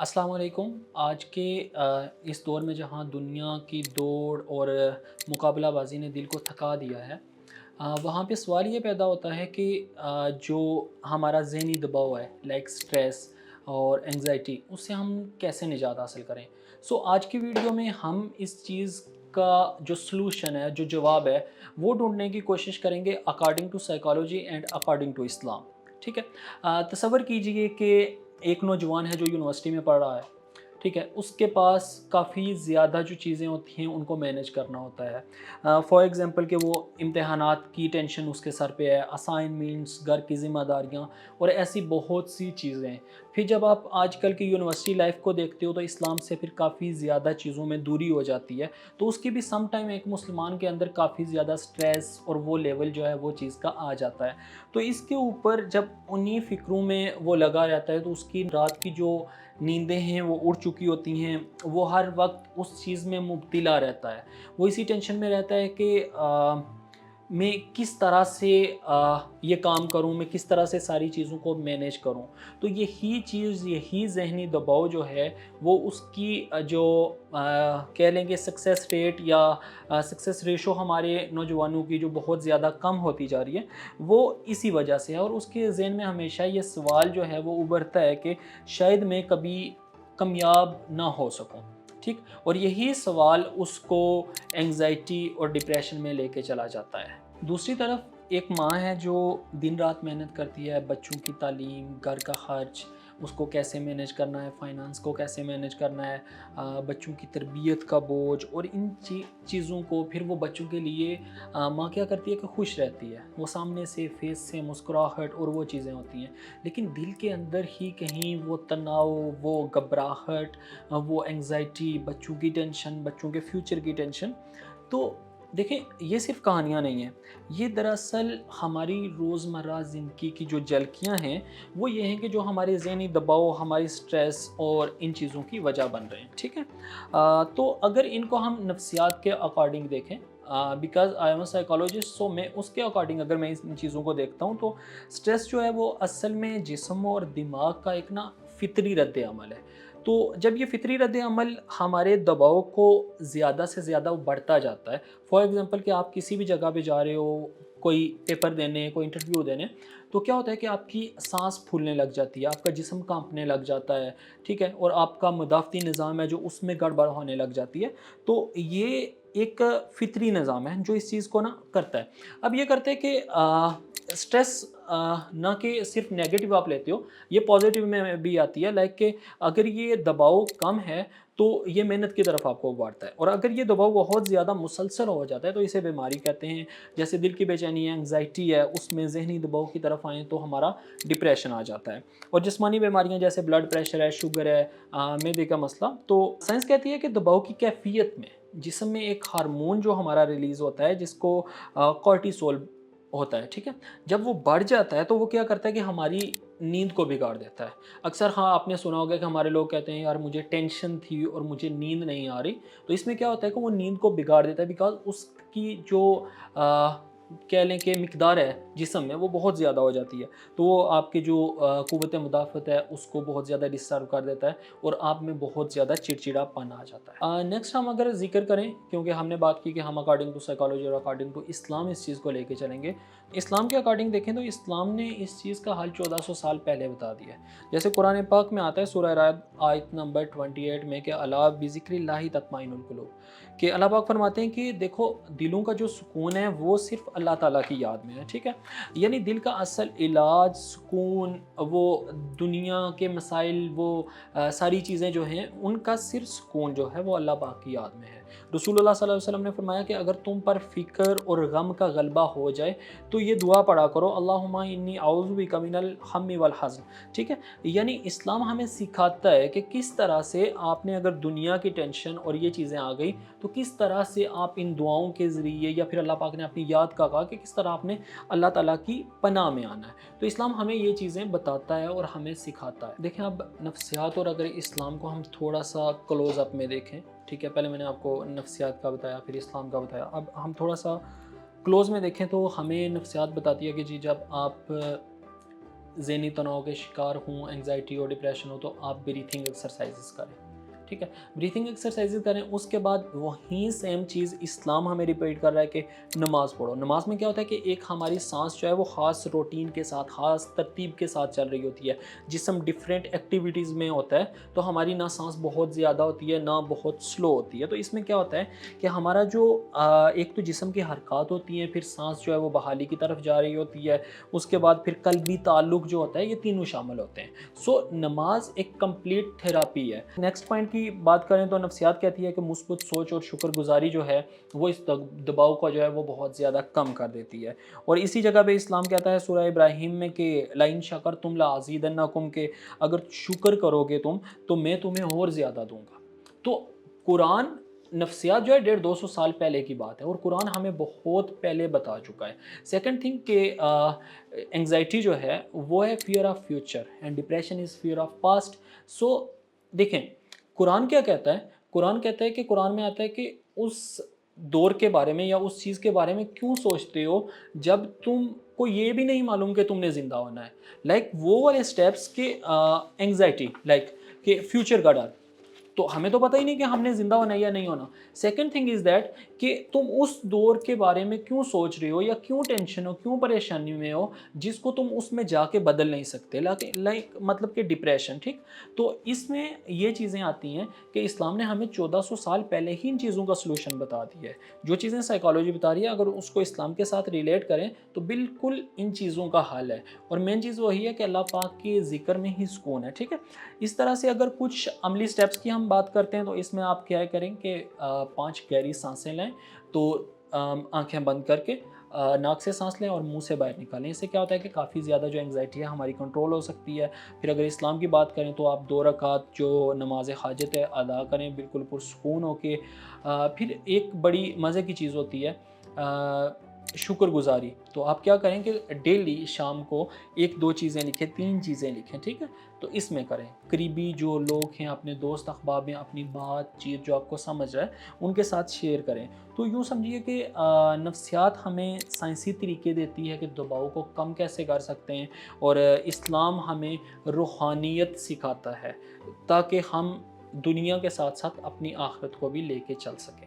अस्सलाम वालेकुम। आज के इस दौर में जहाँ दुनिया की दौड़ और मुकाबलाबाजी ने दिल को थका दिया है, वहाँ पे सवाल ये पैदा होता है कि जो हमारा ज़हनी दबाव है लाइक स्ट्रेस और एंग्जाइटी, उससे हम कैसे निजात हासिल करें। आज की वीडियो में हम इस चीज़ का जो सलूशन है, जो जवाब है, वो ढूंढने की कोशिश करेंगे according to psychology and according to Islam. ठीक है। तसव्वुर कीजिए कि एक नौजवान है जो यूनिवर्सिटी में पढ़ रहा है, ठीक है, उसके पास काफ़ी ज़्यादा जो चीज़ें होती हैं उनको मैनेज करना होता है। फॉर एग्ज़ाम्पल कि वो इम्तिहानात की टेंशन उसके सर पे है, असाइनमेंट्स, घर की ज़िम्मेदारियाँ और ऐसी बहुत सी चीज़ें हैं। फिर जब आप आजकल की यूनिवर्सिटी लाइफ को देखते हो तो इस्लाम से फिर काफ़ी ज़्यादा चीज़ों में दूरी हो जाती है, तो उसकी भी सम टाइम एक मुसलमान के अंदर काफ़ी ज़्यादा स्ट्रेस और वो लेवल जो है वो चीज़ का आ जाता है। तो इसके ऊपर जब उन्हीं फ़िक्रों में वो लगा रहता है तो उसकी रात की जो नींदें हैं वो उड़ चुकी होती हैं, वो हर वक्त उस चीज़ में मुब्तिला रहता है। वो इसी टेंशन में रहता है कि मैं किस तरह से ये काम करूँ, मैं किस तरह से सारी चीज़ों को मैनेज करूँ। तो यही चीज़, यही ज़हनी दबाव जो है वो उसकी जो कह लेंगे सक्सेस रेट या सक्सेस रेशो हमारे नौजवानों की जो बहुत ज़्यादा कम होती जा रही है, वो इसी वजह से है। और उसके ज़हन में हमेशा ये सवाल जो है वो उभरता है कि शायद मैं कभी कामयाब ना हो सकूं। ठीक। और यही सवाल उसको एंग्जाइटी और डिप्रेशन में लेके चला जाता है। दूसरी तरफ एक माँ है जो दिन रात मेहनत करती है, बच्चों की तालीम, घर का खर्च, उसको कैसे मैनेज करना है, फाइनेंस को कैसे मैनेज करना है, बच्चों की तरबियत का बोझ और इन चीज़ों को फिर वो बच्चों के लिए माँ क्या करती है कि खुश रहती है। वो सामने से फेस से मुस्कुराहट और वो चीज़ें होती हैं, लेकिन दिल के अंदर ही कहीं वो तनाव, वो घबराहट, वो एंग्जाइटी, बच्चों की टेंशन, बच्चों के फ्यूचर की टेंशन। तो देखें, ये सिर्फ़ कहानियाँ नहीं हैं, ये दरअसल हमारी रोज़मर्रा ज़िंदगी की जो झलकियाँ हैं, वो ये हैं कि जो हमारे ज़हनी दबाव, हमारी स्ट्रेस और इन चीज़ों की वजह बन रहे हैं, ठीक है? तो अगर इनको हम नफ्सियात के अकॉर्डिंग देखें, because I am a psychologist, so मैं उसके अकॉर्डिंग अगर मैं इन चीज़ों को देखता हूँ तो स्ट्रेस जो है वो असल में जिस्म और दिमाग का एक ना फ़ितरी रद्द-ए-अमल है। तो जब ये फ़ितरी रद्द-ए-अमल हमारे दबाव को ज़्यादा से ज़्यादा बढ़ता जाता है, फॉर एग्ज़ाम्पल कि आप किसी भी जगह पे जा रहे हो, कोई पेपर देने, कोई इंटरव्यू देने, तो क्या होता है कि आपकी साँस फूलने लग जाती है, आपका जिस्म काँपने लग जाता है, ठीक है? और आपका मदाफ़ती निज़ाम है जो उसमें गड़बड़ होने लग जाती है। तो ये एक फ़ितरी निज़ाम है जो इस चीज़ को ना करता है। अब ये करते हैं कि स्ट्रेस ना कि सिर्फ़ नेगेटिव आप लेते हो, ये पॉज़िटिव में भी आती है, लाइक कि अगर ये दबाव कम है तो ये मेहनत की तरफ आपको उभारता है, और अगर ये दबाव बहुत ज़्यादा मुसलसल हो जाता है तो इसे बीमारी कहते हैं। जैसे दिल की बेचैनी है, एंग्जाइटी है, उसमें ज़हनी दबाव की तरफ आएँ तो हमारा डिप्रेशन आ जाता है। और जिस्मानी बीमारियाँ जैसे ब्लड प्रेशर है, शुगर है, मैदे का मसला, तो साइंस कहती है कि दबाव की कैफ़ियत में जिस्म में एक हार्मोन जो हमारा रिलीज़ होता है जिसको कॉर्टिसोल होता है, ठीक है? जब वो बढ़ जाता है तो वो क्या करता है कि हमारी नींद को बिगाड़ देता है। अक्सर हाँ, आपने सुना होगा कि हमारे लोग कहते हैं यार मुझे टेंशन थी और मुझे नींद नहीं आ रही। तो इसमें क्या होता है कि वो नींद को बिगाड़ देता है, बिकॉज़ उसकी जो कह लें कि मिकदार है जिस्म में वो बहुत ज़्यादा हो जाती है। तो वो आपके जो क़ुव्वत मुदाफ़अत है उसको बहुत ज़्यादा डिस्टर्ब कर देता है और आप में बहुत ज़्यादा चिड़चिड़ापन आ जाता है। नेक्स्ट हम अगर ज़िक्र करें, क्योंकि हमने बात की कि हम अकॉर्डिंग टू साइकोलॉजी और अकॉर्डिंग टू इस्लाम इस चीज़ को लेके चलेंगे। इस्लाम के अकॉर्डिंग देखें तो इस्लाम ने इस चीज़ का हल 1400 साल पहले बता दिया है। जैसे कुरान पाक में आता है सूरह राद आयत नंबर 28 में कि अला बिज़िक्रिल्लाहि तत्माइनुल क़ुलूब, कि अल्लाह पाक फरमाते हैं कि देखो, दिलों का जो सुकून है वो सिर्फ़ अल्लाह ताला की याद में है, ठीक है? यानी दिल का असल इलाज, सुकून, वो दुनिया के मसाइल, वो सारी चीज़ें जो हैं उनका सिर्फ़ सुकून जो है वो अल्लाह पाक की याद में है। रसूलुल्लाह सल्लल्लाहु अलैहि वसल्लम ने फरमाया कि अगर तुम पर फ़िक्र और गम का गलबा हो जाए तो ये दुआ पढ़ा करो, अल्लाहुम्मा इन्नी औज़ु बिका मिनल हम्मी वल हज़्न, ठीक है? यानी इस्लाम हमें सिखाता है कि किस तरह से आपने अगर दुनिया की टेंशन और ये चीज़ें आ गई तो किस तरह से आप इन दुआओं के ज़रिए, या फिर अल्लाह पाक ने अपनी याद का कहा कि किस तरह आपने अल्लाह ताला की पनाह में आना है। तो इस्लाम हमें ये चीज़ें बताता है और हमें सिखाता है। देखें, अब नफ्सियात और अगर इस्लाम को हम थोड़ा-सा क्लोज़ अप में देखें, ठीक है? पहले मैंने आपको नफ्सियात का बताया, फिर इस्लाम का बताया। अब हम थोड़ा-सा क्लोज़ में देखें तो हमें नफ्सियात बताती है कि जी, जब आप ذہنی تناؤ کے شکار ہوں، انگزائٹی اور ڈپریشن ہو، تو آپ بریتھنگ ایکسرسائزز کریں، ٹھیک ہے، بریتھنگ ایکسرسائزز کریں۔ اس کے بعد وہیں سیم چیز اسلام ہمیں ریپیٹ کر رہا ہے کہ نماز پڑھو۔ نماز میں کیا ہوتا ہے کہ ایک ہماری سانس جو ہے وہ خاص روٹین کے ساتھ، خاص ترتیب کے ساتھ چل رہی ہوتی ہے، جسم ڈفرینٹ ایکٹیویٹیز میں ہوتا ہے، تو ہماری نہ سانس بہت زیادہ ہوتی ہے نہ بہت سلو ہوتی ہے۔ تو اس میں کیا ہوتا ہے کہ ہمارا جو ایک تو جسم کی حرکات ہوتی ہیں، پھر سانس جو ہے وہ بحالی کی طرف جا رہی ہوتی ہے، اس کے بعد پھر قلبی تعلق جو ہوتا ہے، یہ تینوں شامل ہوتے ہیں۔ سو نماز ایک کمپلیٹ تھراپی ہے۔ نیکسٹ پوائنٹ کی بات کریں تو نفسیات کہتی ہے کہ مثبت سوچ اور شکر گزاری جو ہے وہ اس دباؤ کا جو ہے وہ بہت زیادہ کم کر دیتی ہے۔ اور اسی جگہ پہ اسلام کہتا ہے سورہ ابراہیم میں کہ لئن شکرتم لازیدنکم، کہ اگر شکر کرو گے تم تو میں تمہیں اور زیادہ دوں گا۔ تو قرآن نفسیات جو ہے 150-200 سال پہلے کی بات ہے، اور قرآن ہمیں بہت پہلے بتا چکا ہے۔ سیکنڈ تھنگ کہ انگزائٹی جو ہے وہ ہے fear of future and depression is fear of past. So دیکھیں قرآن کیا کہتا ہے، قرآن کہتا ہے کہ قرآن میں آتا ہے کہ اس دور کے بارے میں یا اس چیز کے بارے میں کیوں سوچتے ہو جب تم کو یہ بھی نہیں معلوم کہ تم نے زندہ ہونا ہے۔ لائک وہ والے اسٹیپس کہ انگزائٹی، لائک کہ فیوچر کا ڈر، تو ہمیں تو پتہ ہی نہیں کہ ہم نے زندہ ہونا ہے یا نہیں ہونا۔ سیکنڈ تھنگ از دیٹ کہ تم اس دور کے بارے میں کیوں سوچ رہے ہو یا کیوں ٹینشن ہو، کیوں پریشانی میں ہو، جس کو تم اس میں جا کے بدل نہیں سکتے، لائک مطلب کہ ڈپریشن، ٹھیک۔ تو اس میں یہ چیزیں آتی ہیں کہ اسلام نے ہمیں 1400 سال پہلے ہی ان چیزوں کا سلوشن بتا دیا ہے۔ جو چیزیں سائیکالوجی بتا رہی ہے اگر اس کو اسلام کے ساتھ ریلیٹ کریں تو بالکل ان چیزوں کا حل ہے، اور مین چیز وہی ہے کہ اللہ پاک کے ذکر میں ہی سکون ہے، ٹھیک ہے۔ اس طرح سے اگر کچھ عملی سٹیپس کی ہم بات کرتے ہیں تو اس میں آپ کیا کریں کہ 5 گہری سانسیں لیں، تو آنکھیں بند کر کے ناک سے سانس لیں اور منہ سے باہر نکالیں۔ اس سے کیا ہوتا ہے کہ کافی زیادہ جو انگزائٹی ہے ہماری کنٹرول ہو سکتی ہے۔ پھر اگر اسلام کی بات کریں تو آپ 2 رکعت جو نماز حاجت ہے ادا کریں بالکل پرسکون ہو کے۔ پھر ایک بڑی مزے کی چیز ہوتی ہے شکر گزاری، تو آپ کیا کریں کہ ڈیلی شام کو 1-2 چیزیں لکھیں، 3 چیزیں لکھیں، ٹھیک ہے، تو اس میں کریں۔ قریبی جو لوگ ہیں، اپنے دوست احباب ہیں، اپنی بات چیت جو آپ کو سمجھ رہا ہے ان کے ساتھ شیئر کریں۔ تو یوں سمجھیے کہ نفسیات ہمیں سائنسی طریقے دیتی ہے کہ دباؤ کو کم کیسے کر سکتے ہیں، اور اسلام ہمیں روحانیت سکھاتا ہے تاکہ ہم دنیا کے ساتھ ساتھ اپنی آخرت کو بھی لے کے چل سکیں۔